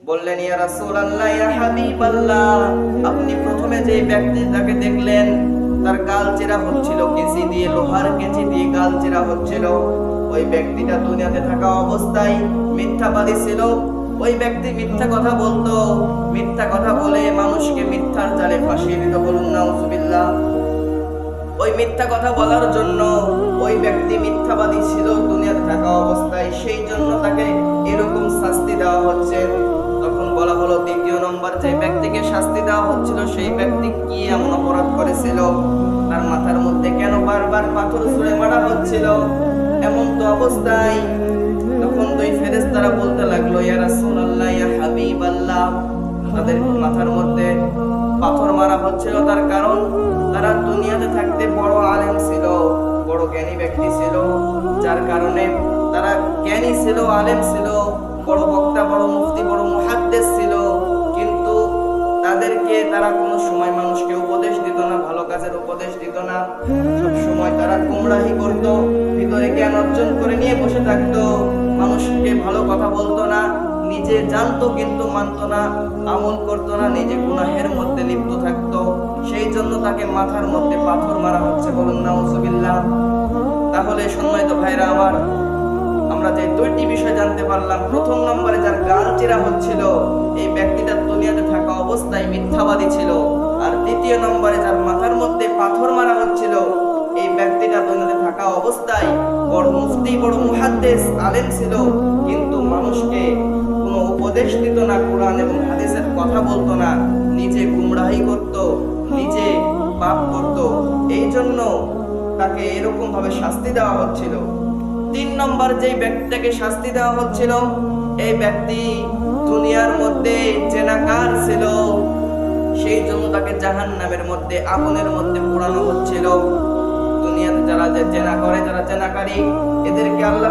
বললেন, ইয়া রাসূলুল্লাহ, ইয়া হাবিবাল্লাহ, আপনি প্রথমে যে ব্যক্তিটাকে দেখলেন তার গাল চেরা হচ্ছিল, কেঁচি দিয়ে, লোহার কেঁচি দিয়ে গাল চেরা হচ্ছিল, ওই ব্যক্তিটা দুনিয়াতে থাকা অবস্থায় মিথ্যাবাদী ছিল। ওই ব্যক্তি মিথ্যা কথা বলতো, মিথ্যা কথা বলে মানুষকে মিথ্যার জালে ফাঁসিয়ে দিত। বলুন নাউজুবিল্লাহ। ওই মিথ্যা কথা বলার জন্য ওই ব্যক্তি মিথ্যাবাদী ছিল দুনিয়াতে থাকা অবস্থায়, সেই জন্য তাকে এরকম শাস্তি দেওয়া হচ্ছে। তখন বলা হলো, দ্বিতীয় নম্বর যে ব্যক্তিকে শাস্তি দেওয়া হচ্ছিল সেই ব্যক্তি কি এমন অপরাধ করেছিল, তার মাথার মধ্যে কেন বারবার পাথর ছুঁড়ে মারা হচ্ছিল এমন তো অবস্থায়। তখন দুই ফেরেশতারা বলতে লাগলো, ইয়া রাসূলুল্লাহ, ইয়া হাবিবাল্লাহ, তাদের মাথার মধ্যে পাথর মারা হচ্ছিল তার কারণ তারা দুনিয়াতে থাকতে বড় আলেম ছিল, বড় জ্ঞানী ব্যক্তি ছিল, যার কারণে তারা জ্ঞানী ছিল, আলেম ছিল, বড় বক্তা, বড় মুফতি, বড় মুহাদ্দিস ছিল, কিন্তু তাদেরকে তারা কোনো সময় মানুষকে উপদেশ দিত না, ভালো কাজের উপদেশ দিত না। সব সময় তারা গুমরাহি করত, ভিতরে জ্ঞান অর্জন করে নিয়ে বসে থাকতো, মানুষকে ভালো কথা বলতো না, নিজে জানতো কিন্তু মানতো না, আমল করতো না, নিজে গুনাহের মধ্যে লিপ্ত থাকতো। সেই জন্য তাকে মাথার মধ্যে পাথর মারা হচ্ছে। বলুন নাউজুবিল্লাহ। তাহলে সম্মানিত ভাইরা আমার, আমরা যে দুইটি বিষয় জানতে পারলাম, প্রথম নম্বরে যার গাল চেরা হচ্ছিল এই ব্যক্তিটা দুনিয়াতে থাকা অবস্থায় মিথ্যাবাদী ছিল, আর দ্বিতীয় নম্বরে যার মাথার মধ্যে পাথর মারা হচ্ছিল এই ব্যক্তিটা দুনিয়াতে থাকা অবস্থায় বড় মুফতি, বড় মুহাদ্দিস, আলেম ছিল, কিন্তু মানুষকে কোনো উপদেশ দিত না, কোরআন এবং হাদিসের কথা বলতো না, নিজে গুমরাহি করত, নিজে পাপ করত, এই জন্য তাকে এরকম ভাবে শাস্তি দেওয়া হচ্ছিল। তিন নম্বর যে ব্যক্তিটাকে শাস্তি দেওয়া হচ্ছিল এই ব্যক্তি দুনিয়ার মধ্যে জেনাকার ছিল, সেই জন্য তাকে জাহান্নামের মধ্যে, আগুনের মধ্যে পোড়ানো হচ্ছিল। দুনিয়াতে যারা জেনা করে, যারা জেনাকারী, এদেরকে আল্লাহ